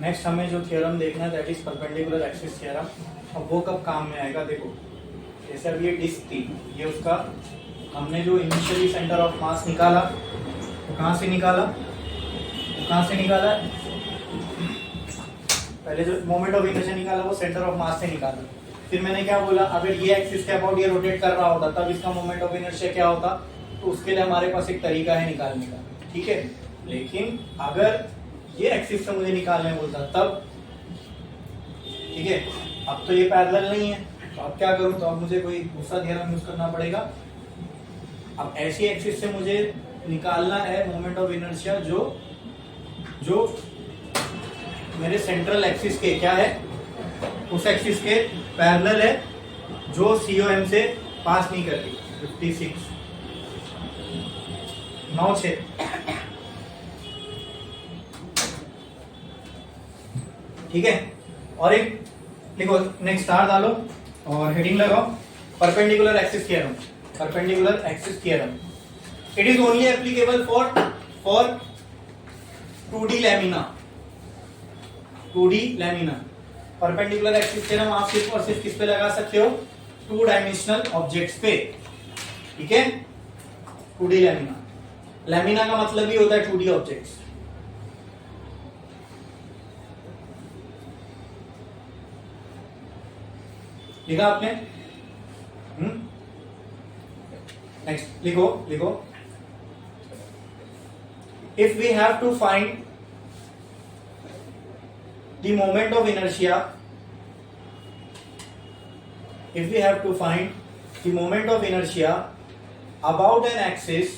Next हमें जो theorem देखना है that is perpendicular axis theorem. अब वो कब काम में आएगा, देखो जैसे अब ये डिस्क थी, ये उसका हमने जो इनिशियली सेंटर ऑफ मास निकाला, तो कहाँ से निकाला, पहले जो मोमेंट ऑफ इनर्शिया निकाला वो सेंटर ऑफ मास से निकाला। फिर मैंने क्या बोला, अगर ये एक्सिस के अबाउट ये रोटेट कर रहा होता तब इसका मोमेंट ऑफ इनर्शिया क्या होता, तो उसके लिए हमारे पास एक तरीका है निकालने का, ठीक है। लेकिन अगर ये एक्सिस से मुझे निकालने बोलता तब, ठीक है, अब तो ये पैरेलल नहीं है, तो अब क्या करूं, तो अब मुझे कोई दूसरा थ्योरम यूज करना पड़ेगा। अब ऐसी एक्सिस से मुझे निकालना है मोमेंट ऑफ इनर्शिया जो मेरे सेंट्रल एक्सिस के क्या है, उस एक्सिस के पैरेलल है, जो COM से पास नहीं कर रही। 56 9/6 ठीक है। और एक लिखो, नेक्स्ट स्टार डालो और हेडिंग लगाओ, perpendicular axis theorem. Perpendicular axis theorem, it is only applicable for 2D lamina. 2D lamina perpendicular axis theorem आप सिर्फ और सिर्फ किस पे लगा सकते हो, 2 डायमेंशनल ऑब्जेक्ट्स पे, ठीक है। 2D लैमिना, लैमिना का मतलब ही होता है 2D ऑब्जेक्ट्स। लिखा आपने? नेक्स्ट लिखो, if we have to find the moment of inertia, if we have to find the moment of inertia about an axis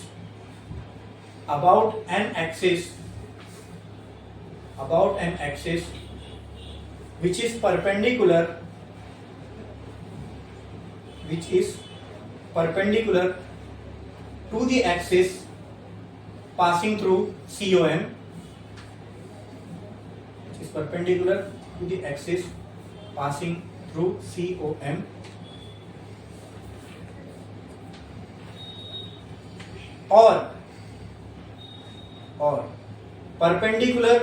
which is perpendicular to the axis passing through COM, is perpendicular to the axis passing through COM, or perpendicular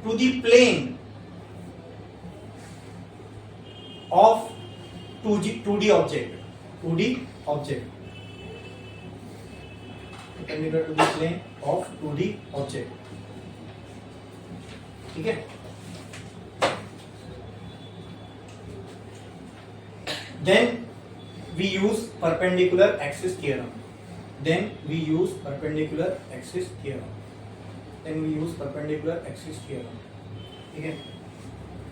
to the plane of 2D object, perpendicular to the plane of 2D object, ठीक है। Then we use perpendicular axis theorem, ठीक है।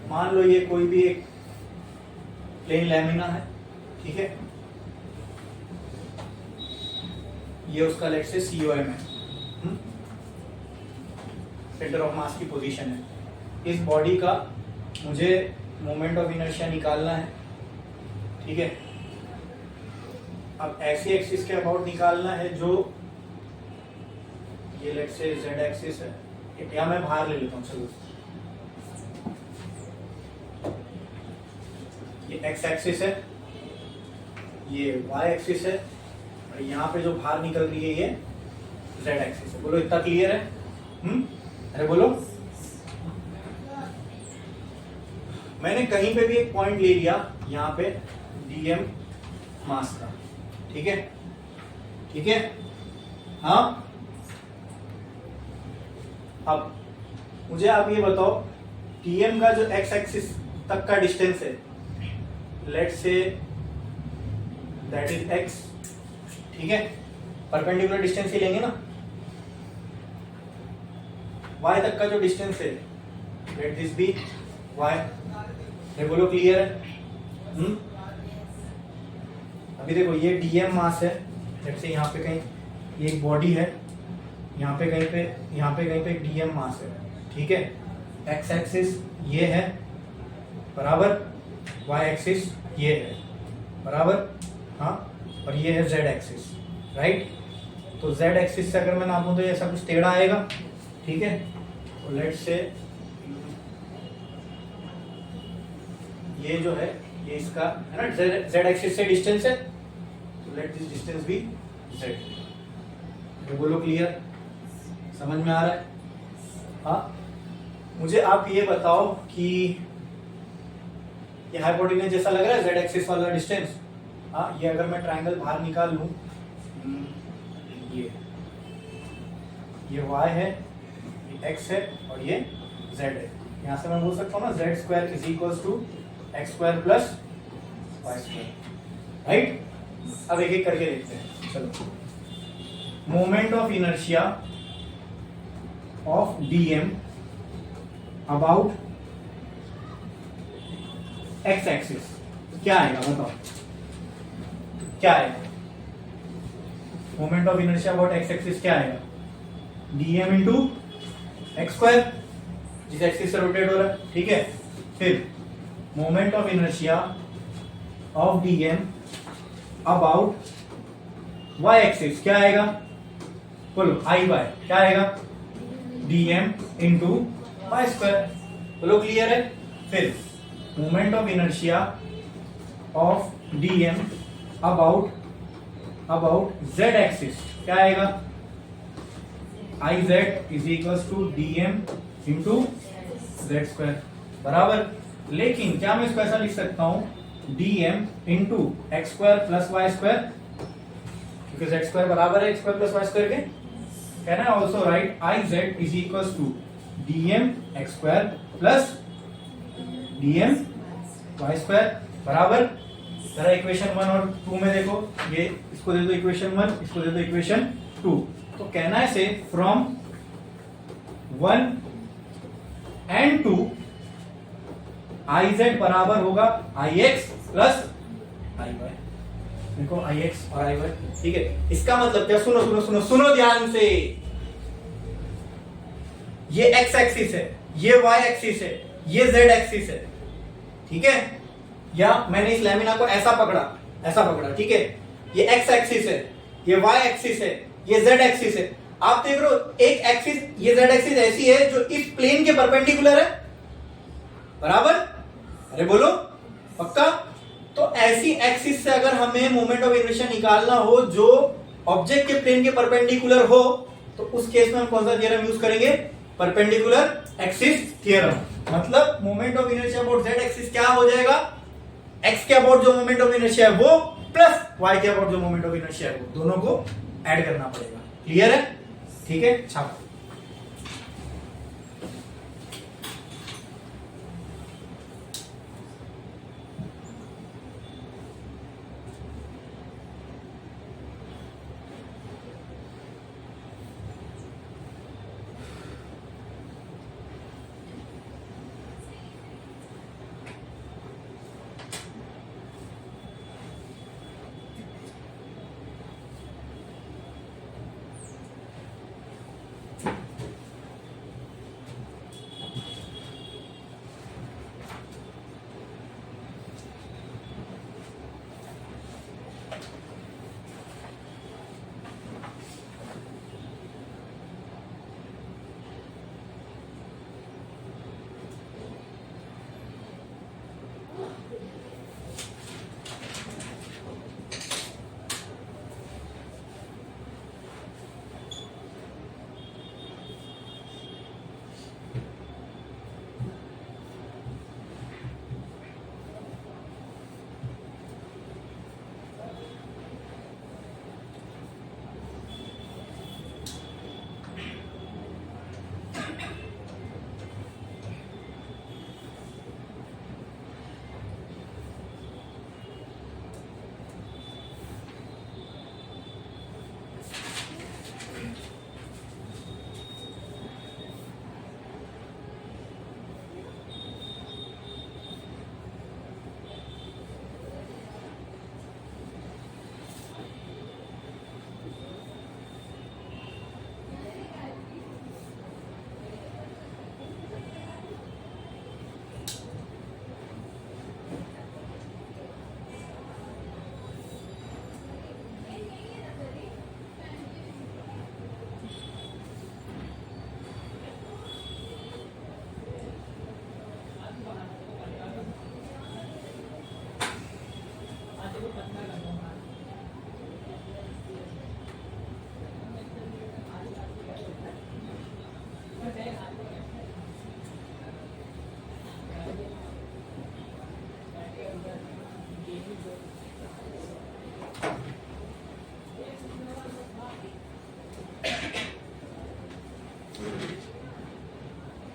मान लो ये कोई भी एक plane lamina है, ठीक है, ये उसका लेट से COM है, सेंटर ऑफ मास की पोजीशन है। इस बॉडी का मुझे मोमेंट ऑफ इनर्शिया निकालना है, ठीक है। अब ऐसी एक्सिस के अबाउट निकालना है जो ये लेट से Z एक्सिस है, या मैं बाहर ले लेता हूँ, चलो ये X एक्सिस है, ये Y एक्सिस है, और यहाँ पे जो बाहर निकल रही है ये Z एक्सिस है। बोलो इतना क्लियर है? अरे बोलो। मैंने कहीं पे भी एक पॉइंट ले लिया यहाँ पे DM मास का, ठीक है, हाँ। अब मुझे आप ये बताओ, DM का जो X एक्सिस तक का डिस्टेंस है, late say that is X, ठीक है, परपेंडिकुलर डिस्टेंस ही लेंगे ना। Y तक का जो डिस्टेंस है, लेट दिस बी Y। ये बोलो क्लियर है? अभी देखो ये DM मास है, लेट से यहाँ पे कहीं ये एक बॉडी है, यहाँ पे कहीं पे DM मास है, ठीक है। X एक्सिस ये है बराबर, Y एक्सिस ये है बराबर, हाँ, और ये है Z एक्सिस, राइट। तो Z एक्सिस से अगर मैं नापूं तो ये ऐसा कुछ टेढ़ा आएगा, ठीक है। तो लेट से ये जो है ये इसका है ना, Z एक्सिस से डिस्टेंस है, तो let this distance be Z, ये बोलो क्लियर, समझ में आ रहा है? हाँ, मुझे आप ये बताओ कि ये हाइपोटेन्यूज जैसा लग रहा है जेड एक्सिस वाला डिस्टेंस? हाँ, ये अगर मैं ट्रायंगल बाहर निकाल लूं, ये y है, ये x है और ये z है। यहां से मैं बोल सकता हूँ ना z square is equal to x square plus Y square, right? अब एक एक करके देखते हैं, चलो। Moment of inertia of dm about x axis क्या आएगा बताओ, क्या आएगा? Moment of inertia about x axis क्या आएगा? dm इंटू एक्स स्क्वायर, जिस एक्सिस से रोटेट हो रहा है, ठीक है। फिर moment of inertia of dm about y axis क्या आएगा? बोलो आई वाई क्या आएगा? dm into y square. बोलो क्लियर है? फिर moment of inertia of dm about z axis क्या आएगा? I Z is equal to dm into z square, बराबर। लेकिन क्या मैं इसको ऐसा लिख सकता हूं, dm into x square plus Y square, क्योंकि जेड स्क्वायर बराबर है X square plus Y square के। Can I also write I Z is equal to dm X square plus dm Y square, बराबर। जरा इक्वेशन 1 और 2 में देखो, ये इसको दे दो इक्वेशन 1, इसको दे दो इक्वेशन 2। तो कहना है से फ्रॉम 1 एंड 2 आई जेड बराबर होगा आई एक्स प्लस आई वाई। देखो आई एक्स और आई वाई, ठीक है। इसका मतलब क्या? सुनो सुनो सुनो सुनो ध्यान से, ये एक्स एक्सिस है, ये वाई एक्सिस है, ये जेड एक्सिस है, ठीक है। या मैंने इस लैमिना को ऐसा पकड़ा, ठीक है। ये एक्स एक्सिस है, ये वाई एक्सिस है, ये जेड एक्सिस है। आप देख रहे हो एक एक्सिस, ये जेड एक्सिस ऐसी है जो इस प्लेन के परपेंडिकुलर है, बराबर? अरे बोलो पक्का? तो ऐसी एक्सिस से अगर हमें मोमेंट ऑफ इनर्शिया निकालना हो जो ऑब्जेक्ट के प्लेन के परपेंडिकुलर हो, तो उस केस में हम कौन सा थ्योरम यूज करेंगे? Perpendicular axis theorem. मतलब moment of inertia about Z axis क्या हो जाएगा? एक्स के अबाउट जो मोमेंट ऑफ इनर्शिया है वो प्लस वाई के अबाउट जो मोमेंट ऑफ इनर्शिया है वो, दोनों को ऐड करना पड़ेगा। क्लियर है? ठीक है, छापो।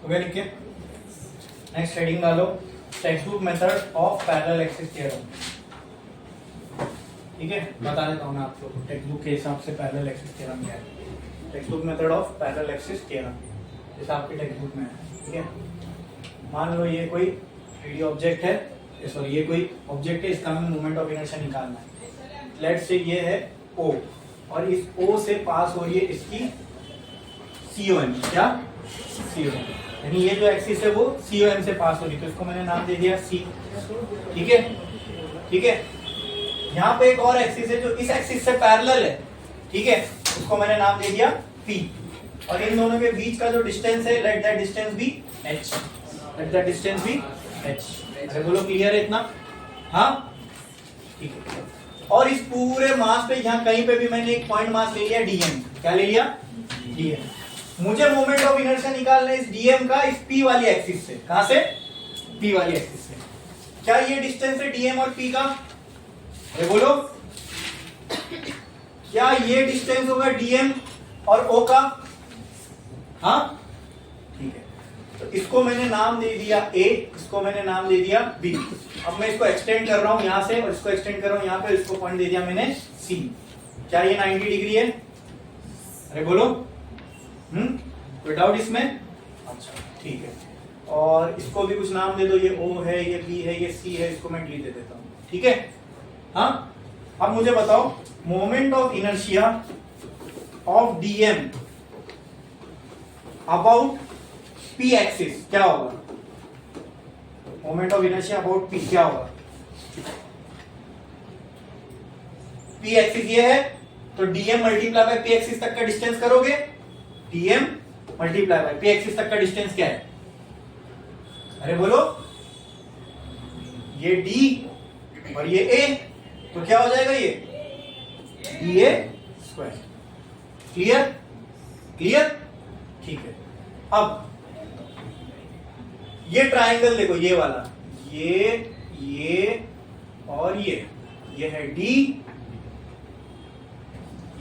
ओके लिख के नेक्स्ट हेडिंग डालो text book method of parallel axis theorem. ठीक है, बता देता हूँ मैं आपको टेक्स्ट बुक के हिसाब से पैरेलल एक्सिस थ्योरम क्या है। Text book method of parallel axis theorem जैसा आपकी टेक्स्ट बुक में है। ठीक है, मान लो ये कोई 3D ऑब्जेक्ट है, सॉरी ये कोई ऑब्जेक्ट है, इसका हमें मोमेंट ऑफ इनर्शिया निकालना है। लेट्स से ये है O और इस O से पास हो रही है इसकी COM, क्या COM, यानी ये जो एक्सिस है वो COM से पास हो रही है, तो इसको मैंने नाम दे दिया C। ठीक है, ठीक है, यहाँ पे एक और एक्सिस है जो इस एक्सिस से पैरेलल है। ठीक है, उसको मैंने नाम दे दिया P, और इन दोनों के बीच का जो डिस्टेंस है let that distance be H, let that distance be H। अरे बोलो क्लियर है इतना? हाँ ठीक है, और इस पूरे मास पे यहाँ कहीं पे भी मैंने एक पॉइंट मास ले लिया DM। क्या ले लिया? DM। मुझे मोमेंट ऑफ इनर्शिया निकालना है इस DM का इस P वाली एक्सिस से। कहां से? P वाली एक्सिस से। क्या ये डिस्टेंस है DM और P का? अरे बोलो, क्या ये डिस्टेंस होगा DM और O का? हाँ ठीक है, तो इसको मैंने नाम दे दिया A, इसको मैंने नाम दे दिया B। अब मैं इसको एक्सटेंड कर रहा हूं यहां से और इसको एक्सटेंड कर रहा हूं यहां पे, इसको पॉइंट दे दिया मैंने C। क्या ये 90 डिग्री है? अरे बोलो, कोई डाउट इसमें? अच्छा ठीक है, और इसको भी कुछ नाम दे दो, ये O है, ये B है, ये C है, इसको मैं D दे देता हूं। ठीक है, हाँ अब मुझे बताओ moment of inertia of DM about P axis क्या होगा? Moment of inertia about P क्या होगा? P एक्सिस ये है, तो DM multiply by P axis तक का डिस्टेंस करोगे, DM multiply by P axis तक का डिस्टेंस क्या है? अरे बोलो, ये D और ये A, तो क्या हो जाएगा ये DA स्क्वायर। क्लियर? क्लियर? ठीक है, अब ये ट्रायंगल देखो, ये वाला, ये और ये है D,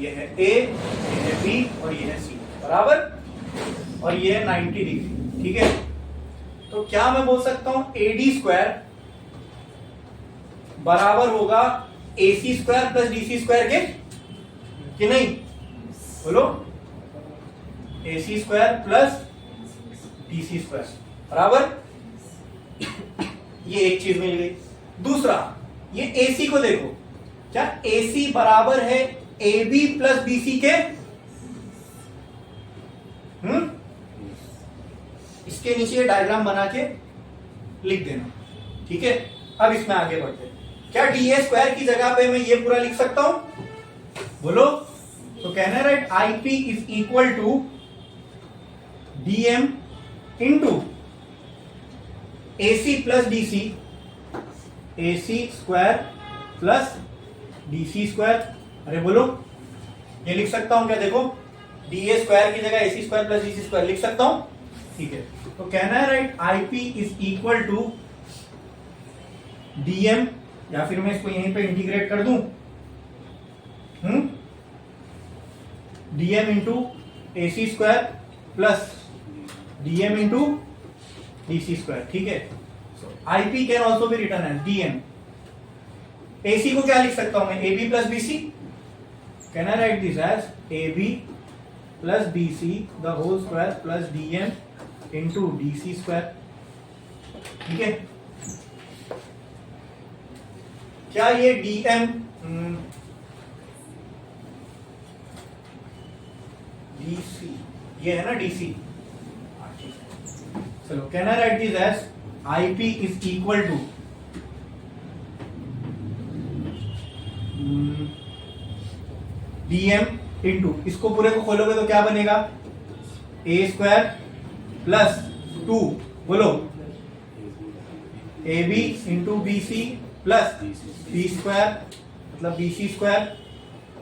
ये है A, ये है B और ये है C, बराबर, और ये है 90 डिग्री। ठीक है, तो क्या मैं बोल सकता हूं AD स्क्वायर बराबर होगा AC square plus DC square के, कि नहीं? बोलो, AC square plus DC square बराबर, ये एक चीज मिल गई। दूसरा, ये AC को देखो, क्या AC बराबर है AB प्लस BC के? इसके नीचे डायग्राम बना के लिख देना। ठीक है, अब इसमें आगे बढ़ते हैं। क्या DA स्क्वायर की जगह पे मैं ये पूरा लिख सकता हूं? बोलो, तो कहना है write IP is equal to DM into AC plus DC, AC square plus DC square. अरे बोलो, ये लिख सकता हूं क्या? देखो, DA स्क्वायर की जगह AC square plus DC square लिख सकता हूं। ठीक है, तो कहना है write IP is equal to DM, या फिर मैं इसको यहीं पे इंटीग्रेट कर दूं, DM into AC square plus DM into DC square. ठीक है, IP can also be written as DM। AC को क्या लिख सकता हूं मैं? AB plus BC। Can I write this as AB plus BC the whole square plus DM into DC square. ठीक है, क्या ये DM DC, ये है ना DC। चलो, can I write this as IP is equal to DM into, इसको पूरे को खोलोगे तो क्या बनेगा? A स्क्वायर प्लस 2, बोलो, AB into BC plus B square मतलब BC square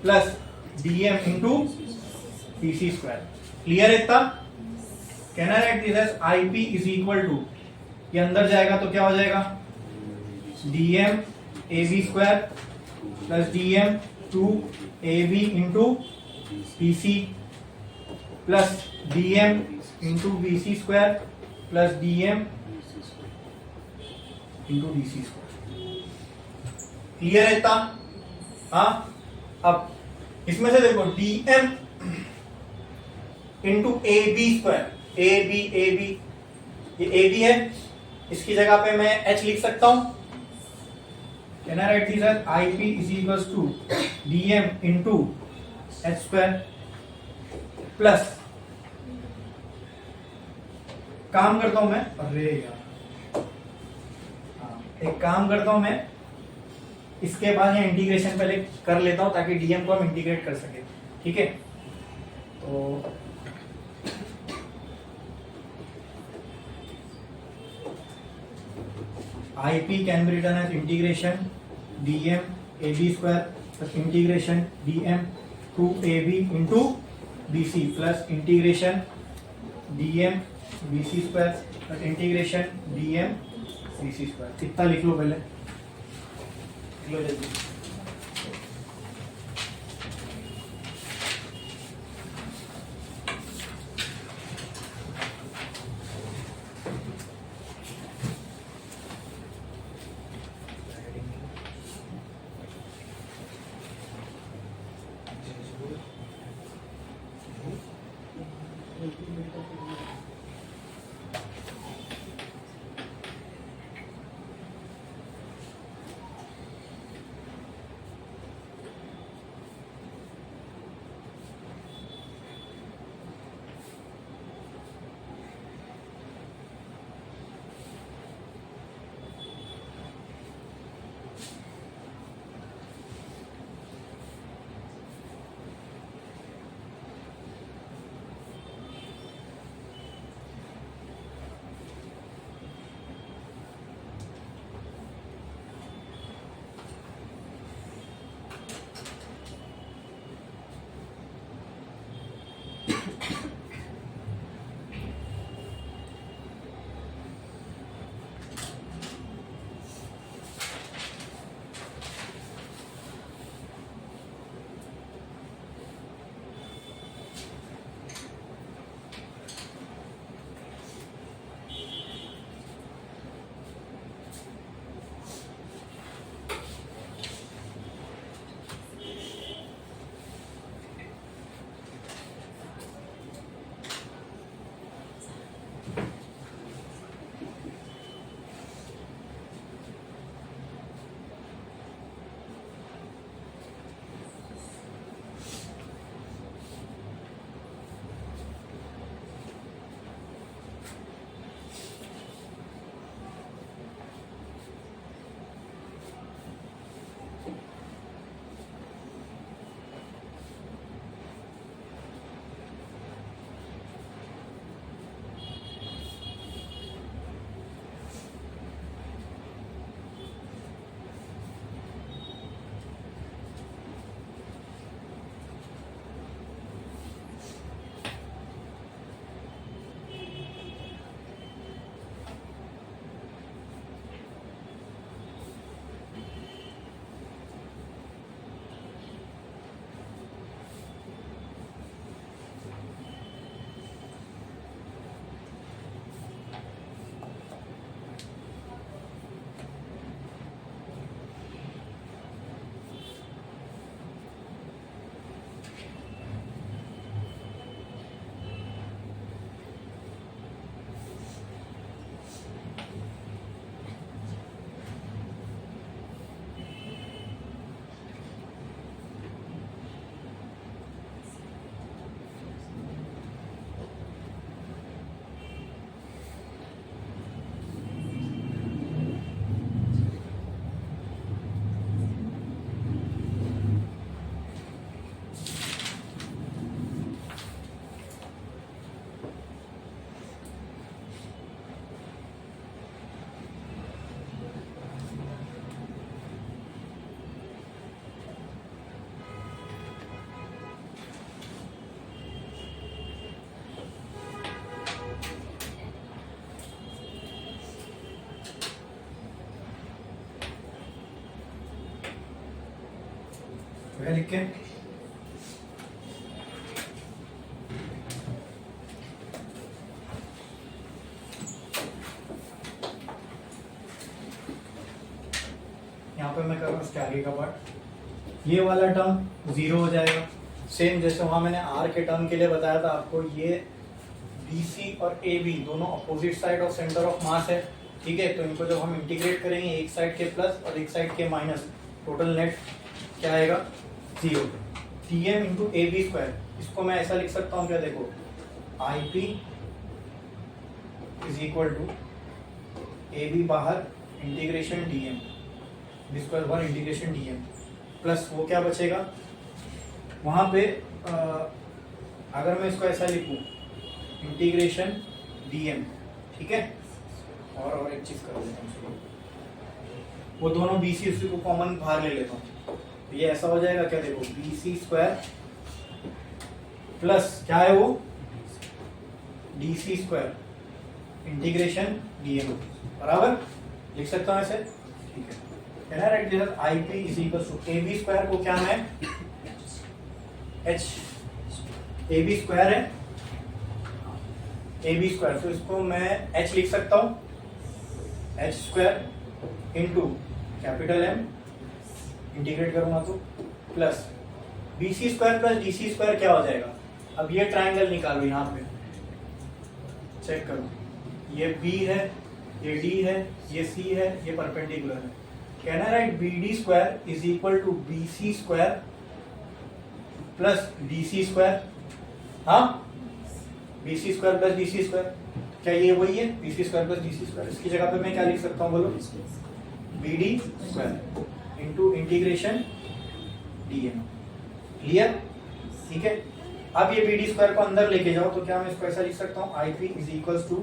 plus DM into DC square. Clear है इतना? Can I write this as IP is equal to, ये अंदर जाएगा तो क्या हो जाएगा? DM AB square plus DM 2AB into BC plus DM into BC square plus dm into dc square. Clear है इतना? हाँ, अब इसमें से देखो dm into A B square, A B, ये ए बी है, इसकी जगह पे मैं h लिख सकता हूं। Can I write this as I P is equal to dm into h square plus, काम करता हूं मैं, अरे यार, एक काम करता हूं मैं, इसके बाद ये इंटीग्रेशन पहले कर लेता हूं ताकि dm को हम इंटीग्रेट कर सके। ठीक है, तो IP can be written as integration dm ab square plus integration dm to ab into bc plus integration dm bc square plus integration dm bc square। इतना लिख लो पहले, लिख लो जल्दी। लिख के मैं कर रहा हूँ इसके आगे का पार्ट। ये वाला टर्म 0 हो जाएगा, सेम जैसे वहां मैंने आर के टर्म के लिए बताया था आपको। ये बी सी और ए बी दोनों opposite side of centre of mass है, ठीक है। तो इनको जब हम इंटीग्रेट करेंगे, एक साइड के प्लस और एक साइड के माइनस, टोटल नेट क्या आएगा 0। T M into A B square, इसको मैं ऐसा लिख सकता हूँ क्या, देखो I P is equal to A B बाहर integration D M, B square बाहर इंटीग्रेशन डी एम, प्लस वो क्या बचेगा वहां पे अगर मैं इसको ऐसा लिखूं इंटीग्रेशन डी एम, ठीक है। और एक चीज कर देता हूँ, वो दोनों बी सी उसी को कॉमन बाहर ले लेता हूँ, ये ऐसा हो जाएगा क्या, देखो बी सी स्क्वायर प्लस क्या है वो D C square integration D M, बराबर लिख सकता हूँ ऐसे, ठीक है। Right, this I P is equal to A B square को क्या मैं एच ए बी स्क्वायर है, ए बी स्क्वायर, तो इसको मैं एच लिख सकता हूं H square into capital M, integrate करूंगा तो plus B C square plus D C square क्या हो जाएगा। अब ये ट्राइंगल निकालो, यहां पे चेक करो, ये बी है, ये डी है, ये सी है, ये परपेंडिकुलर है। कहना right B D square is equal to B C square plus D C square, हाँ B C square plus D C square, क्या ये वही है B C square plus D C square. इसकी जगह पे मैं क्या लिख सकता हूँ बोलो, B D square into integration D M, clear, ठीक है। अब ये बी डी स्क्वायर को अंदर लेके जाओ तो क्या मैं इसको ऐसा लिख सकता हूँ I P is equal to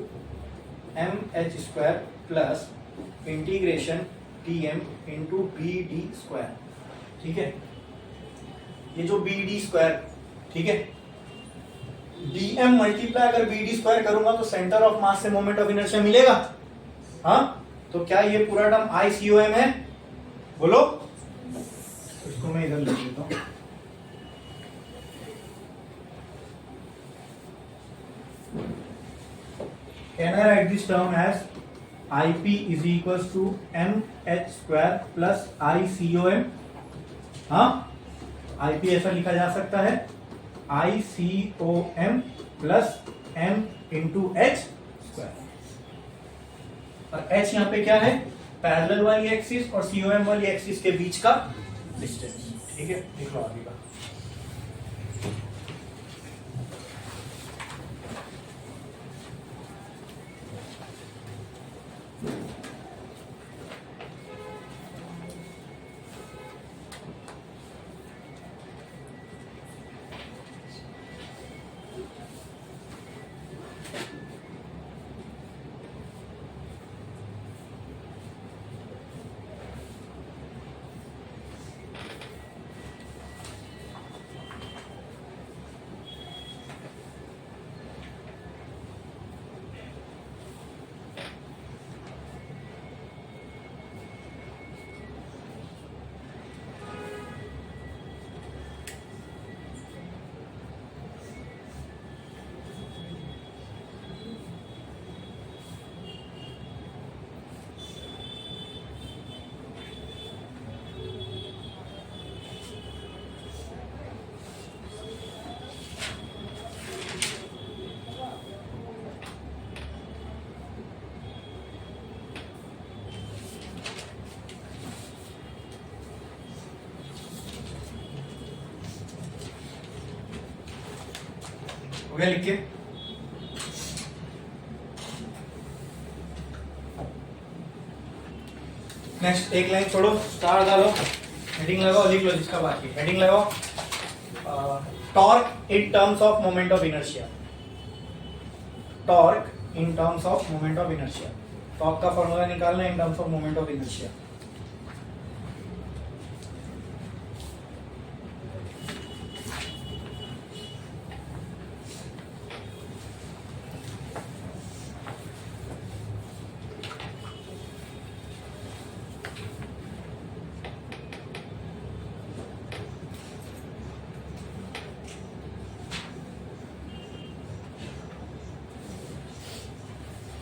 M H square plus integration T M into B D square, ठीक है। ये जो बी डी स्क्वायर, ठीक है, डी एम मल्टीप्लाई अगर बी डी स्क्वायर करूंगा तो सेंटर ऑफ मास से मोमेंट ऑफ इनर्शिया मिलेगा, हाँ। तो क्या ये पूरा टर्म आई सी ओ एम है, बोलो। इसको मैं इधर लिख देता हूं, can I write this term as IP is equals to mh square plus ICOM, हाँ IP ऐसा लिखा जा सकता है ICOM plus m into H square, और h यहाँ पे क्या है पैरेलल वाली एक्सिस और COM वाली एक्सिस के बीच का डिस्टेंस, ठीक है। देख लो आगे का, हो गया लिख के। नेक्स्ट एक लाइन छोड़ो, स्टार डालो, हेडिंग लगाओ, लिख लो जिसका बाकी हेडिंग लगाओ, torque in terms of moment of inertia, torque in terms of moment of inertia, torque का फॉर्मूला निकालना है इन terms of moment of inertia.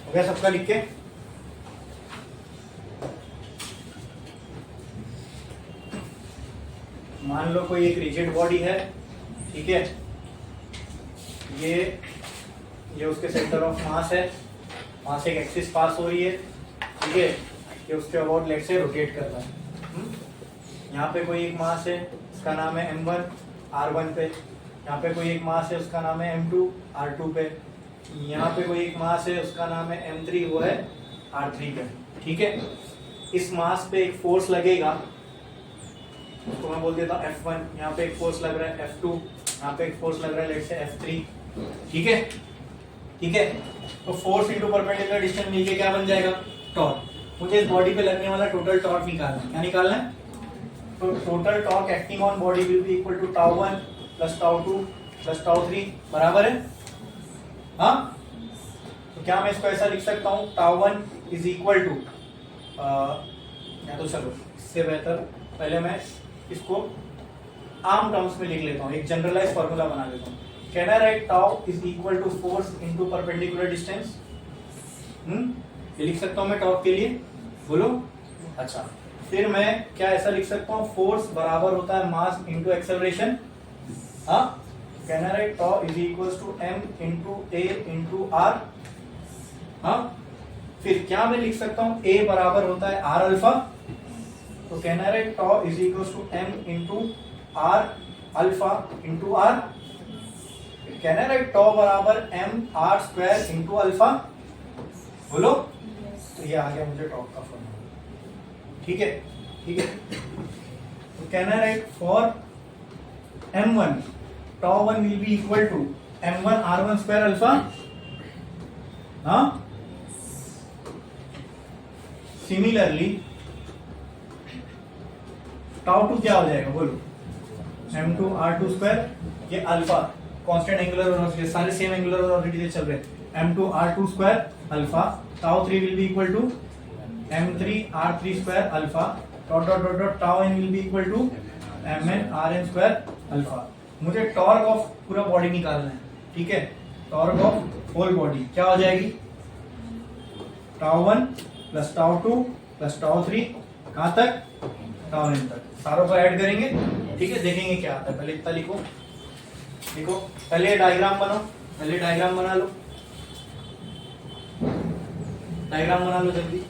हो गया सबका लिख के। मान लो कोई एक रिजिड बॉडी है, ठीक है, ये उसके सेंटर ऑफ मास है, वहां से एक एक्सिस पास हो रही है, ठीक है, ये उसके अबाउट लेट से रोटेट कर रहा है। यहाँ पे कोई एक मास है, उसका नाम है m1 r1 पे, यहाँ पे कोई एक मास है, उसका नाम है m2 r2 पे, यहाँ पे कोई एक मास है, उसका नाम है m3, वो है r3 पे, ठीक है। इस मास पे एक फोर्स लगेगा, उसको मैं बोल देता हूँ F1, यहाँ पे एक फोर्स लग रहा है F2, यहाँ पे एक फोर्स लग रहा है लेट से F3, ठीक है, ठीक है। तो फोर्स इंटू परपेंडिकुलर डिस्टेंस मिलके क्या बन जाएगा, टॉर्क। मुझे इस बॉडी पे लगने वाला टोटल टॉर्क निकालना है, क्या निकालना है, तो total torque acting on body will be equal to τ1 plus τ2 plus τ3 बराबर है, हाँ। तो क्या मैं इसको ऐसा लिख सकता हूँ, τ1 इज इक्वल टू, या तो चलो इससे बेहतर पहले मैं इसको आम टर्म्स में लिख लेता हूँ, एक जनरलाइज फॉर्मूला बना लेता हूँ। Can I write tau is equal to force into perpendicular distance, ये लिख सकता हूँ मैं टॉर्क के लिए, बोलो। अच्छा, फिर मैं क्या ऐसा लिख सकता हूँ, फोर्स बराबर होता है मास इनटू एक्सेलरेशन, हाँ। Can I write tau is equal to m into a into r, हाँ। फिर क्या मैं लिख सकता हूँ, a बराबर होता है r अल्फा, तो can I write tau is equal to m into r alpha into r। Can I write tau बराबर m r square into alpha, बोलो। तो ये आ गया मुझे टॉर्क का फॉर्मूला, ठीक है, ठीक है। तो can I write for m1 τ1 will be equal to m1 r1 square alpha, हाँ। सिमिलरली τ2 क्या हो जाएगा, बोलो, m2 r2 स्क्वायर, ये अल्फा कांस्टेंट एंगुलर वेलोसिटी, सारे सेम एंगुलर वेलोसिटी से चल रहे हैं, m2 r2 square alpha, τ3 will be equal to m3 r3 square alpha, dot dot dot dot τn will be equal to mn rn square alpha. मुझे torque of पूरा body निकालना है, ठीक है, टॉर्क ऑफ होल बॉडी क्या हो जाएगी, τ1 plus τ2 plus τ3, कहां तक, τn तक, सारों को ऐड करेंगे, ठीक है, देखेंगे क्या आता है। पहले इतना लिखो, देखो पहले डायग्राम बनाओ, पहले डायग्राम बना लो, डायग्राम बना लो जल्दी।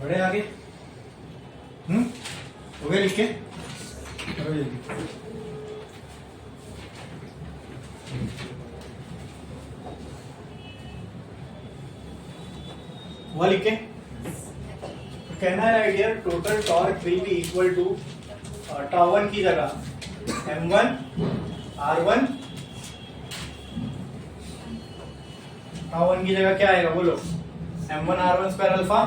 बढ़े आगे। हो गया लिख के करो जल्दी। हुआ लिख के। कहना है write here total torque will be equal to tau 1 की जगह m1 r1, टाउ 1 की जगह क्या आएगा बोलो, m1 r1 square alpha,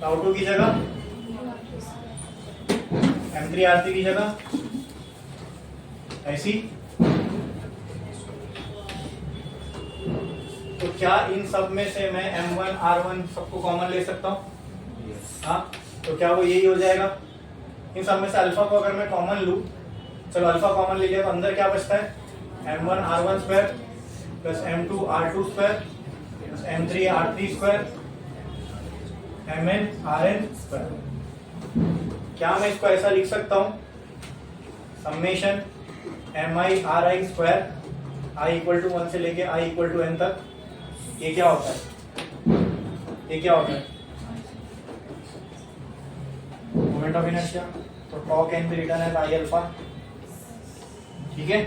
tau 2 की जगह m3 r3 की जगह ऐसी। तो क्या इन सब में से मैं m1 r1 सबको कॉमन ले सकता हूँ? हाँ, तो क्या वो यही हो जाएगा? इन सब में से अल्फा को अगर मैं कॉमन लूं, चलो अल्फा कॉमन ले लिया तो अंदर क्या बचता है, m1 r1 square plus m2 r2 square plus m3 r3 square mn rn square. क्या मैं इसको ऐसा लिख सकता हूं, summation mi ri square i equal to 1 से लेके i इक्वल टू n तक। ये क्या होता है, ये क्या होता है, मोमेंट ऑफ इनर्शिया। तो टॉर्क एन पे रिटर्न है आई अल्फा, ठीक है।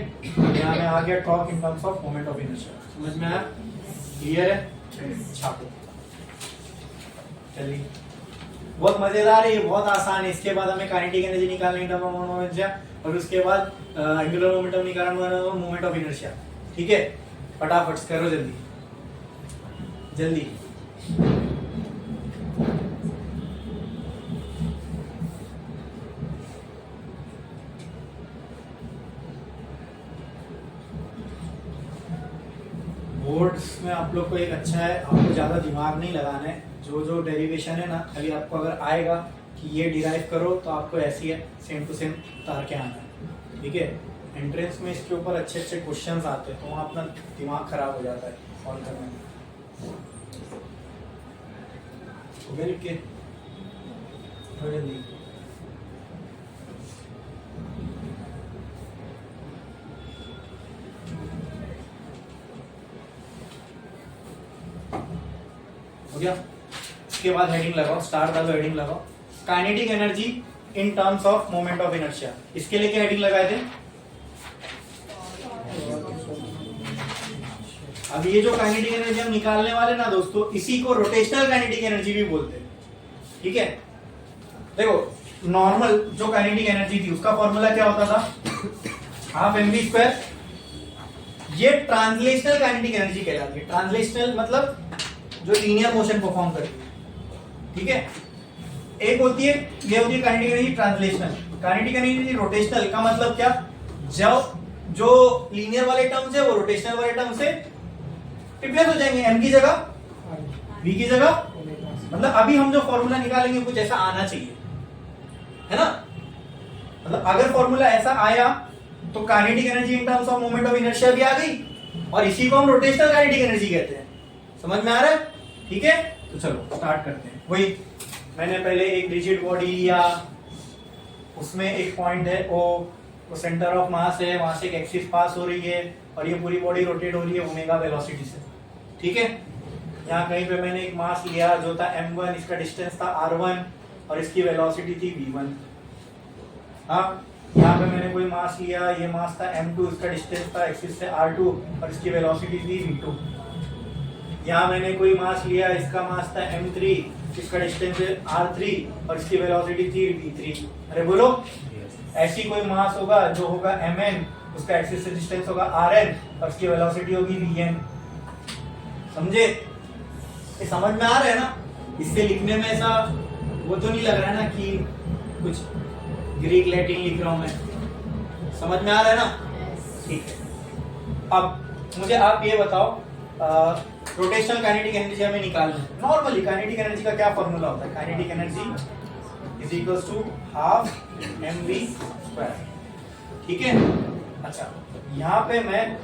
यहाँ में आ गया torque in terms of moment of inertia. समझ में आया? क्लियर है? छापो चलिए। बहुत मजेदार है ये, बहुत आसान है। इसके बाद हमें काइनेटिक एनर्जी निकालनी है, और उसके बाद एंगुलर मोमेंटम निकालना, मोमेंट ऑफ इनर्शिया। ठीक है, फटाफट करो जल्दी जल्दी। बोर्ड्स में आप लोग को एक अच्छा है, आपको ज्यादा दिमाग नहीं लगाना है। जो जो डेरिवेशन है ना, खाली आपको अगर आएगा कि ये डिराइव करो तो आपको ऐसी है सेम टू सेम उतार के आना है। ठीक है, एंट्रेंस में इसके ऊपर अच्छे अच्छे क्वेश्चंस आते हैं तो वहाँ अपना दिमाग खराब हो जाता है सॉल्व करने में। लिख के हो गया। इसके बाद हेडिंग लगाओ, स्टार डालो, हेडिंग लगाओ, kinetic energy in terms of moment of inertia. इसके लिए क्या हेडिंग लगाए थे? अब ये जो काइनेटिक एनर्जी हम निकालने वाले ना दोस्तों, इसी को रोटेशनल काइनेटिक एनर्जी भी बोलते हैं। ठीक है, देखो नॉर्मल जो काइनेटिक एनर्जी थी उसका फॉर्मूला क्या होता था, हाफ mv स्क्वायर। ये ट्रांसलेशनल काइनेटिक एनर्जी कहलाती है। ट्रांसलेशनल मतलब जो लीनियर मोशन परफॉर्म करती है। ठीक है, एक होती है, ये होती है kinetic energy translational. Kinetic energy rotational का मतलब क्या, जो लीनियर वाले टर्म्स है वो रोटेशनल वाले टर्म से रिप्लेस हो जाएंगे, m की जगह v की जगह। मतलब अभी हम जो फॉर्मूला निकालेंगे कुछ ऐसा आना चाहिए, है ना। मतलब अगर फॉर्मूला ऐसा आया तो kinetic energy in terms of moment of inertia भी आ गई, और इसी को हम रोटेशनल काइनेटिक एनर्जी कहते हैं। समझ में आ रहा है? ठीक है, तो चलो स्टार्ट करते हैं। वही मैंने पहले एक रिजिड बॉडी लिया, उसमें एक पॉइंट है वो सेंटर ऑफ मास है, वहां से एक एक्सिस पास हो रही है और ये पूरी बॉडी रोटेट हो रही है ओमेगा वेलोसिटी से। ठीक है, यहाँ कहीं पे मैंने एक मास लिया जो था m1, इसका डिस्टेंस था r1 और इसकी वेलोसिटी थी v1। हाँ, यहाँ पे मैंने कोई मास लिया, ये मास था m2, इसका डिस्टेंस था एक्सिस से r2 और इसकी वेलोसिटी थी v2। यहाँ मैंने कोई मास लिया, इसका मास था m3, इसका डिस्टेंस है r3 और इसकी वेलोसिटी थी v3। अरे बोलो, ऐसी कोई मास होगा जो होगा mn, उसका एक्सिस से डिस्टेंस होगा rn और इसकी वेलोसिटी होगी vn। समझे? ये समझ में आ रहा है ना? इससे लिखने में ऐसा वो तो नहीं लग रहा है ना कि कुछ ग्रीक लैटिन लिख रहा हूं मैं। समझ में आ रहा है ना? ठीक है, अब मुझे आप ये बताओ, रोटेशनल काइनेटिक एनर्जी हमें निकालना है। नॉर्मली काइनेटिक एनर्जी का क्या फॉर्मूला होता है? Kinetic energy is equals to half mv square. ठीक है, अच्छा यहाँ पे मैं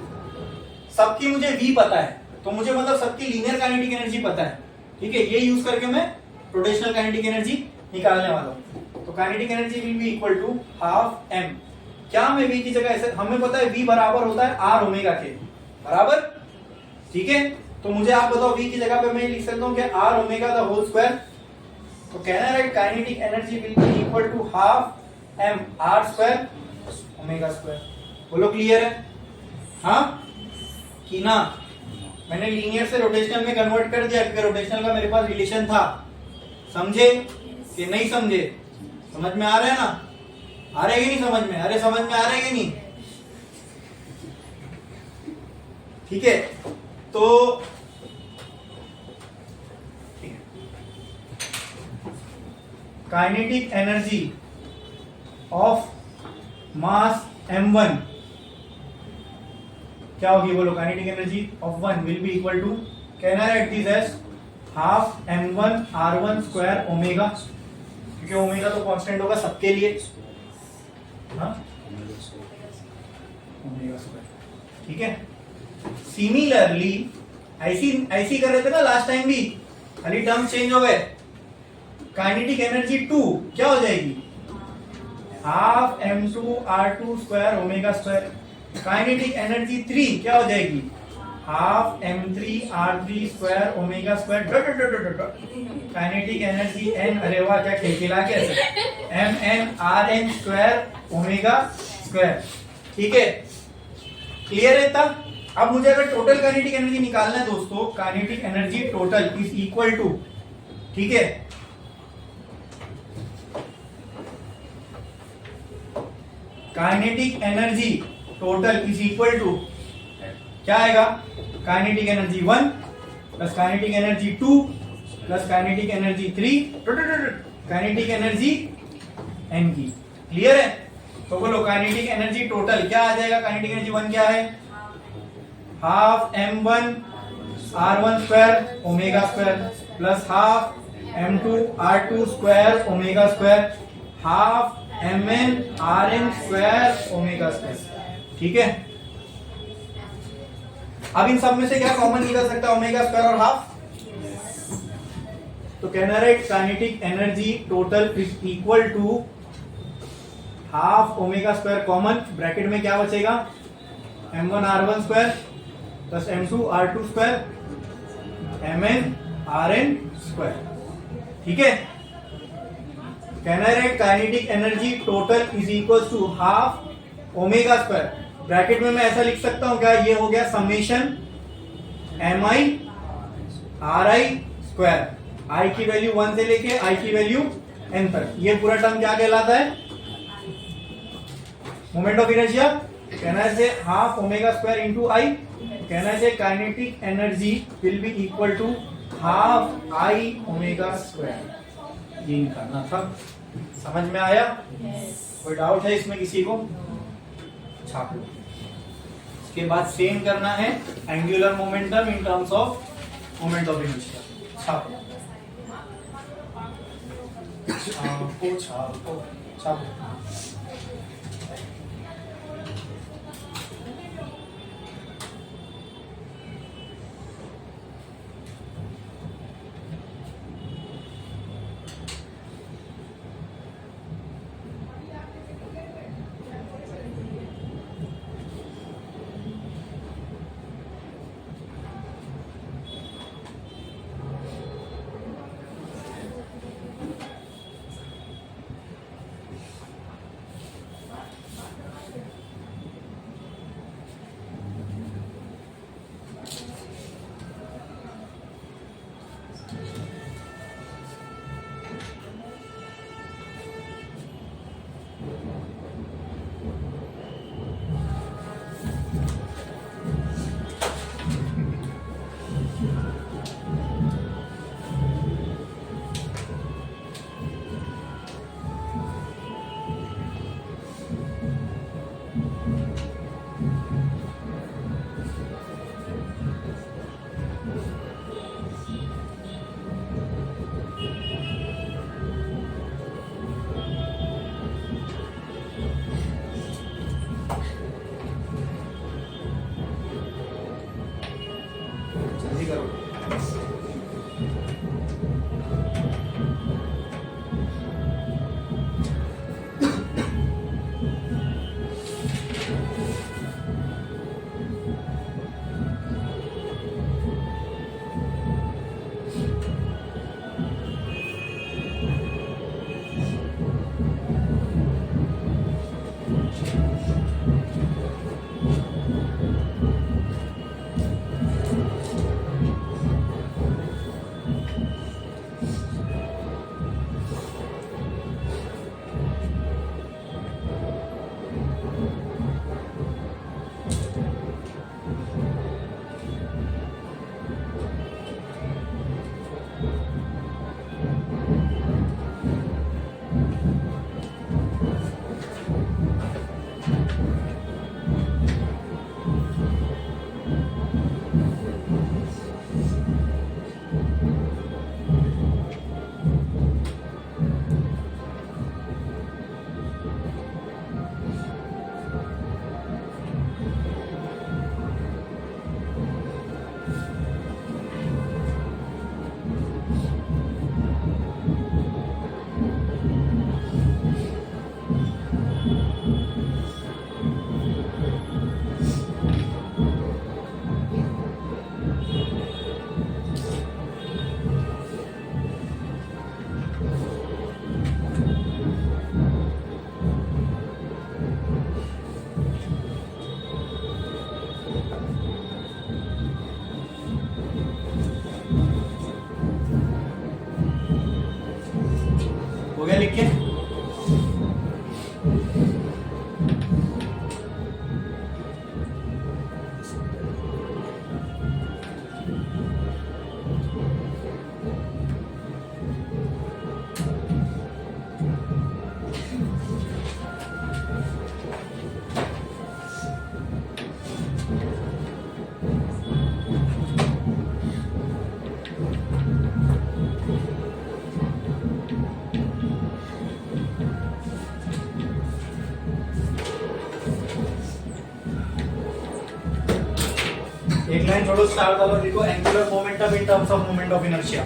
सबकी मुझे v पता है, तो मुझे मतलब सबकी लीनियर काइनेटिक एनर्जी पता है। ठीक है, ये यूज करके मैं रोटेशनल काइनेटिक एनर्जी निकालने वाला हूँ। तो kinetic energy will be equal to half m। क्या मैं v की जगह ऐसे, हमें पता है v बराबर होता है r ओमेगा के बराबर। ठीक है, तो मुझे आप बताओ v की जगह पे मैं लिख सकता हूँ कि r omega the whole square. तो कहना है write kinetic energy will be equal to half m r square omega square. बोलो क्लियर है? हाँ कि ना? मैंने लीनियर से रोटेशनल में कन्वर्ट कर दिया क्योंकि रोटेशनल का मेरे पास रिलेशन था। समझे कि नहीं समझे? समझ में आ रहा है ना? आ रहा है कि नहीं समझ में? अरे समझ में आ रहा है कि नहीं? ठीक है, तो kinetic energy of mass m1 क्या होगी? बोलो kinetic energy of 1 will be equal to, कहना है this as half m1 r1 square omega, क्योंकि ओमेगा तो कांस्टेंट होगा सबके लिए, हाँ ओमेगा स्क्वायर। ठीक है, सिमिलरली ऐसी कर रहे थे ना लास्ट टाइम भी, खाली टर्म चेंज हो गए। काइनेटिक एनर्जी 2 क्या हो जाएगी? Half m2 r2 square omega square. Kinetic energy 3 क्या हो जाएगी? Half m3 r3 square omega square. Kinetic energy n, अरे वाह क्या खिलखिला के mn rn square omega square. ठीक है, क्लियर है? तब अब मुझे अगर टोटल काइनेटिक एनर्जी निकालना है दोस्तों, kinetic energy total is equal to, ठीक है, kinetic energy total is equal to क्या आएगा? Kinetic energy 1 plus kinetic energy 2 plus kinetic energy 3 kinetic energy n की। क्लियर है? तो बोलो काइनेटिक एनर्जी टोटल क्या आ जाएगा? काइनेटिक एनर्जी 1 क्या है? Half m1 r1 square omega square plus half m2 r2 square omega square half mn rn square omega square. ठीक है, अब इन सब में से क्या कॉमन निकल सकता है? ओमेगा स्क्वायर और हाफ। तो कहना है kinetic energy total is equal to half omega square common, bracket में क्या बचेगा? m1 r1 square plus m2 r2 square mn rn square. ठीक है, कहना है kinetic energy total is equal to half omega square. Bracket में मैं ऐसा लिख सकता हूं क्या? ये हो गया summation mi ri square, i की वैल्यू 1 से लेके i की वैल्यू n तक। ये पूरा टर्म क्या कहलाता है? Moment of inertia. कहना है half omega square into I. कहना है kinetic energy will be equal to half I omega square. ये निकालना था। समझ में आया? कोई डाउट है इसमें किसी को? छाप लो। इसके बाद सेम करना है angular momentum in terms of moment of inertia. छाप लो, छापो छापो छापो। हो गया लिख के? एक लाइन छोड़ो, स्टार डालो, लिखो angular momentum in terms of moment of inertia.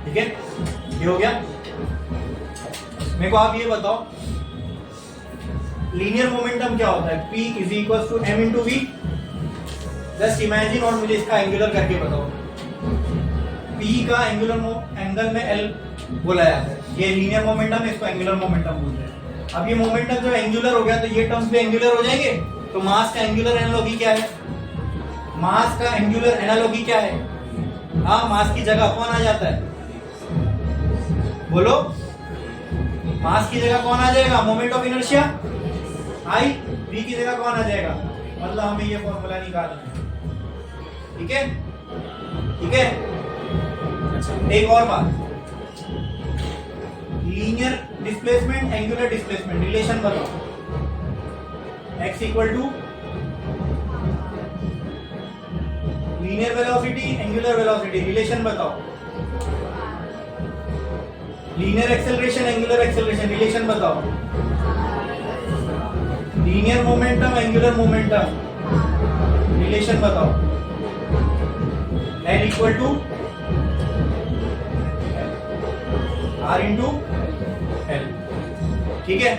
ठीक है, ये हो गया। मेरे को आप ये बताओ लीनियर मोमेंटम क्या होता है? P is equal to m into v. Just imagine और मुझे इसका एंगुलर करके बताओ। P का एंगुलर एंगल में L बोला जाता है, ये लीनियर मोमेंटम है, इसको एंगुलर मोमेंटम बोलते हैं। अब ये मोमेंटम जो एंगुलर हो गया तो ये टर्म्स भी एंगुलर हो जाएंगे। तो मास का एंगुलर एनालॉजी क्या है? मास का एंगुलर एनालॉजी क्या है? हाँ, मास की जगह कौन आ जाता है? बोलो, मास की जगह कौन आ जाएगा? Moment of inertia I. v की जगह कौन आ जाएगा? मतलब हमें ये फॉर्मूला निकालना है। ठीक है, ठीक है। अच्छा, एक और बात, linear displacement angular displacement relation बताओ। x equal to linear velocity angular velocity relation बताओ। Linear acceleration angular acceleration relation बताओ। Linear momentum angular momentum relation बताओ। L equal to R into L। ठीक है,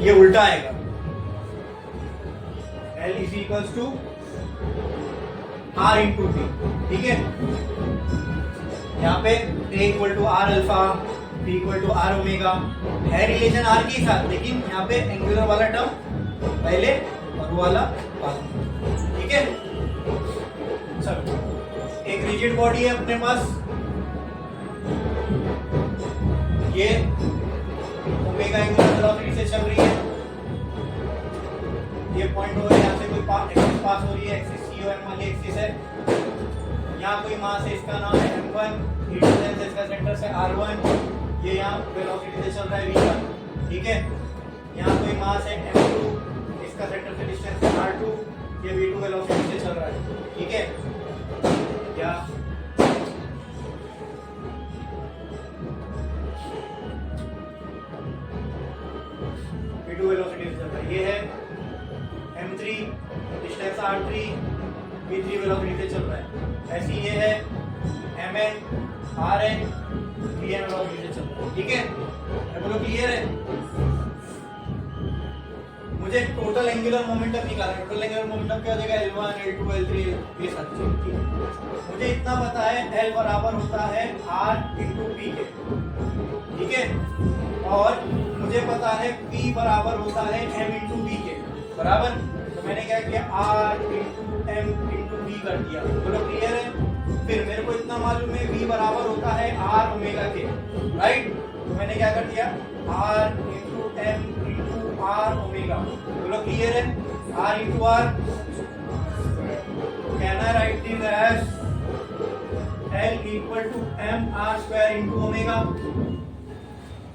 ये उल्टा आएगा। L is equal to R into P। ठीक है, यहाँ पे A equal to R alpha, P equal to R omega है रिलेशन R के साथ, लेकिन यहाँ पे एंगुलर वाला टर्म पहले और वो वाला बाद में। ठीक है, चलो एक रिजिड बॉडी है अपने पास, ये ओमेगा एंगुलर वेलोसिटी से चल रही है। ये पॉइंट हो रहा है, यहाँ से कोई एक्सिस पास हो रही है, एक्सिस COM वाली एक्सिस है। यहाँ कोई मास है, इसका नाम है m1, डिस्टेंस इसका सेंटर से r1, ये यहाँ वेलोसिटी से चल रहा है v का। ठीक है, यहाँ कोई मास है m2, इसका सेंटर से डिस्टेंस है r2, ये v2 वेलोसिटी से चल रहा है। ठीक है, क्या v2 वेलोसिटी से चल रहा है। ये है m3, distance r3, v3 velocity से चल रहा है। ऐसी ये है mn, rn, vn वेलोसिटी से चल रहा है। ठीक है, बोलो क्लियर है? मुझे टोटल एंगुलर मोमेंटम निकालना है। टोटल एंगुलर मोमेंटम क्या हो जाएगा? L1, L2, L3, ये सब चीज। मुझे इतना पता है L बराबर होता है R इंटू P के। ठीक है, और मुझे पता है P बराबर होता है M इंटू V के बराबर। तो मैंने क्या किया? R into M into V कर दिया। बोलो क्लियर है? फिर मेरे को इतना मालूम है V बराबर होता है R ओमेगा के, राइट? तो मैंने क्या कर दिया? R into M into R omega. बोलो क्लियर है? R into R। Can I write this as L equal to M R square into omega.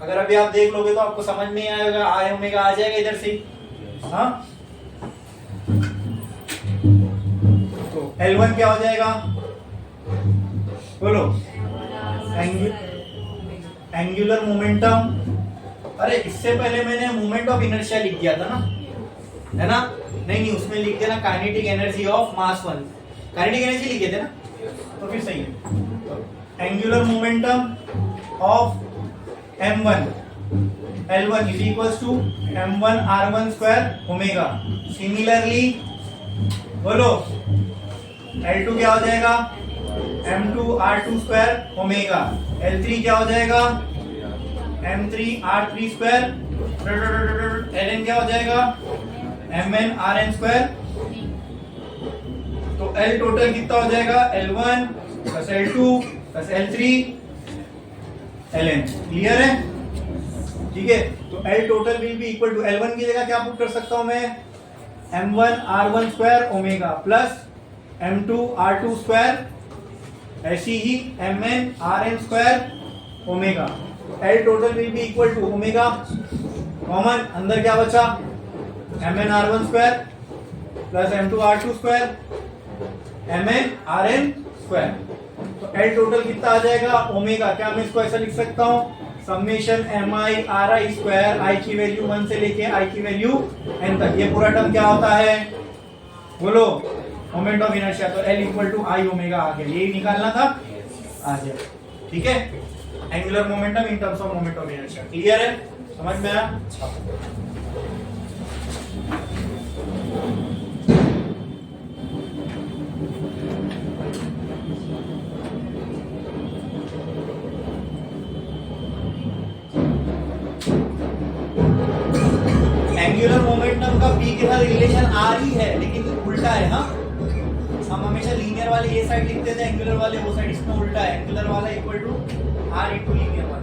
अगर अभी आप देख लोगे तो आपको समझ में आएगा, I ओमेगा आ जाएगा इधर से। हाँ, तो L1 क्या हो जाएगा? बोलो, एंगुलर मोमेंटम। अरे इससे पहले मैंने मोमेंट ऑफ इनर्शिया लिख दिया था ना, है ना? नहीं, उसमें लिख देना kinetic energy of mass 1। Kinetic energy लिखे थे ना, तो फिर सही है। Angular momentum of m1 L1 is equal to m1 r1 square omega. Similarly बोलो L2 क्या हो जाएगा? m2r2 स्क्वायर ओमेगा, L3 क्या हो जाएगा m3r3 स्क्वायर, Ln क्या हो जाएगा mnrn स्क्वायर। तो L टोटल कितना हो जाएगा L1 plus L2 plus L3 Ln। Clear है? ठीक है, तो L total will be equal to L1 की जगह क्या पुट कर सकता हूं मैं m1r1 square omega plus m2r2 square, ऐसी ही mnrn square omega. L total will be equal to omega common, अंदर क्या बचा mnr1 square plus m2r2 square mnrn square. तो L टोटल कितना आ जाएगा ओमेगा, क्या मैं इसको ऐसा लिख सकता हूं summation mi ri square, i की वैल्यू 1 से लेके i की वैल्यू n तक। ये पूरा टर्म क्या होता है बोलो मोमेंट ऑफ इनर्शिया। तो L equal to I omega आ गया, यही निकालना था, आ गया। ठीक है, angular momentum in terms of moment of inertia. Clear है? समझ में आया? एंगुलर मोमेंटम का p के साथ रिलेशन r ही है, लेकिन उल्टा है। हाँ, हम हमेशा लीनियर वाले ये साइड लिखते थे, एंगुलर वाले वो साइड, इसमें उल्टा है। एंगुलर वाला equal to r into linear वाला।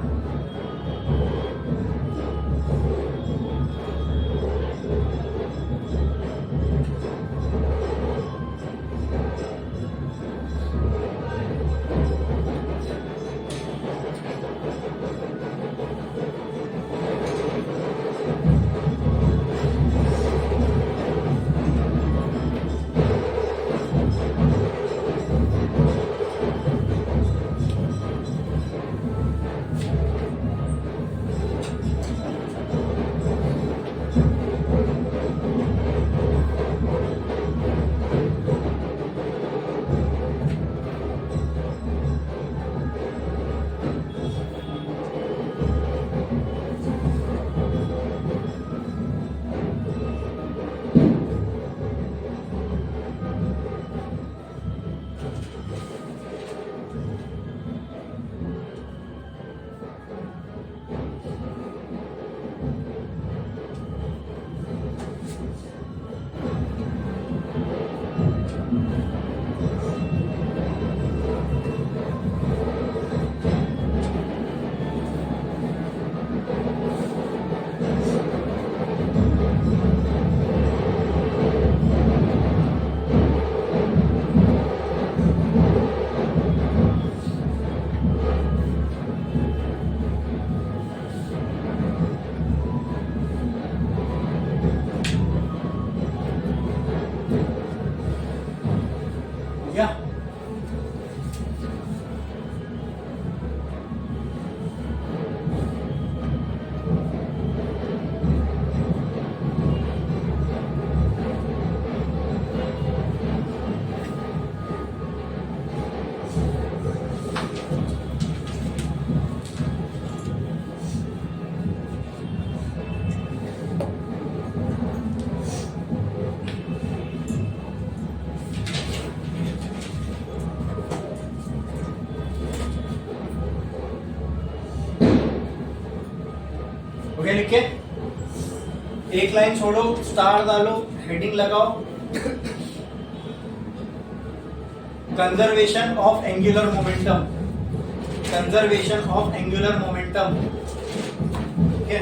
ओके, लिख के एक लाइन छोड़ो, स्टार डालो, हेडिंग लगाओ, conservation of angular momentum, conservation of angular momentum. ठीक है,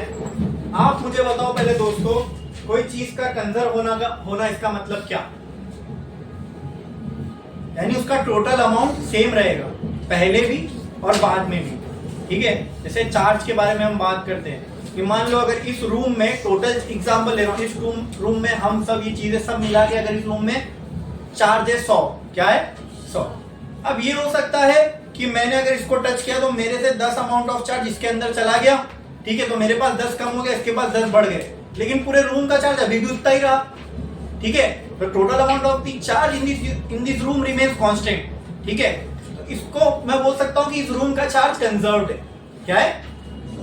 आप मुझे बताओ पहले दोस्तों, कोई चीज का कंजर्व होना इसका मतलब क्या? यानी उसका टोटल अमाउंट सेम रहेगा पहले भी और बाद में भी। ठीक है, जैसे चार्ज के बारे में हम बात करते हैं कि मान लो अगर इस रूम में टोटल एग्जांपल ले रहा हूं, इस रूम में हम सब ये चीजें सब मिला के अगर इस रूम में चार्ज है 100, क्या है 100। अब ये हो सकता है कि मैंने अगर इसको टच किया तो मेरे से 10 अमाउंट ऑफ चार्ज इसके अंदर चला गया। ठीक है, तो मेरे पास 10 कम हो गया, इसके पास 10 बढ़ गए, लेकिन पूरे रूम का चार्ज अभी भी उतना ही रहा। ठीक है, तो total amount of the charge in this room remains constant. ठीक है, तो इसको मैं बोल सकता हूं कि इस रूम का चार्ज कंजर्व्ड है। क्या है?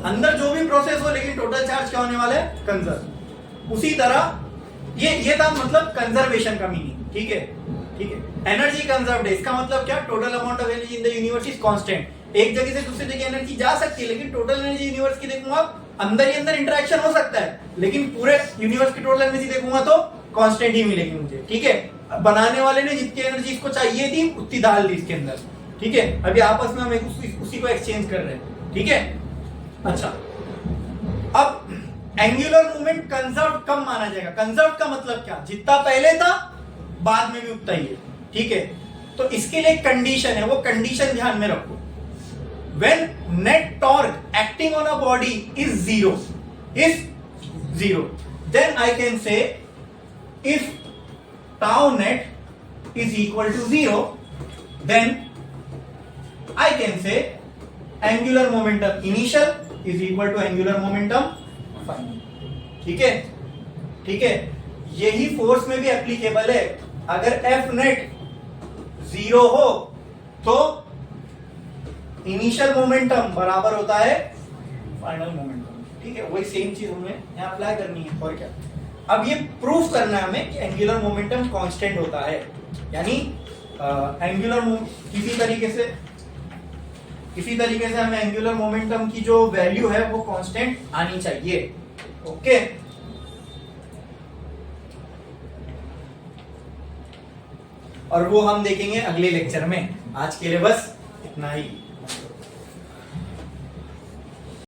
अंदर जो भी प्रोसेस हो, लेकिन टोटल चार्ज क्या होने वाला है? कंजर्व। उसी तरह ये था मतलब कंजर्वेशन का मीनिंग। ठीक है, ठीक है। एनर्जी कंजर्व्ड है, इसका मतलब क्या, total amount of energy in the universe is constant. एक जगह से दूसरी जगह एनर्जी जा सकती है, लेकिन टोटल एनर्जी यूनिवर्स की देखूंगा अंदर ही अंदर इंटरेक्शन हो सकता है, लेकिन पूरे यूनिवर्स की टोटल एनर्जी देखूंगा तो कांस्टेंट ही मिलेगी मुझे। ठीक है, बनाने वाले ने जितनी एनर्जी इसको चाहिए थी उतनी डाल दी इसके अंदर। ठीक है, अभी आपस में हम उसी को एक्सचेंज कर रहे हैं। ठीक है, अच्छा अब एंगुलर मूवमेंट कंजर्व कब माना जाएगा? कंजर्व का मतलब क्या, जितना पहले था बाद में भी उतना ही है। ठीक है, तो इसके लिए कंडीशन है, वो कंडीशन ध्यान में रखो। When net torque acting on a body is zero, then I can say if tau net is equal to 0, then I can say angular momentum initial is equal to angular momentum final. ठीक है, ठीक है, यही force में भी applicable है। अगर F net 0 हो तो इनिशियल मोमेंटम बराबर होता है फाइनल मोमेंटम। ठीक है, वही सेम चीज हमें यहाँ अप्लाई करनी है, और क्या। अब ये प्रूफ करना है हमें कि एंगुलर मोमेंटम कांस्टेंट होता है, यानी एंगुलर किसी तरीके से हमें एंगुलर मोमेंटम की जो वैल्यू है वो कांस्टेंट आनी चाहिए। ओके, और वो हम देखेंगे अगले लेक्चर में। आज के लिए बस इतना ही।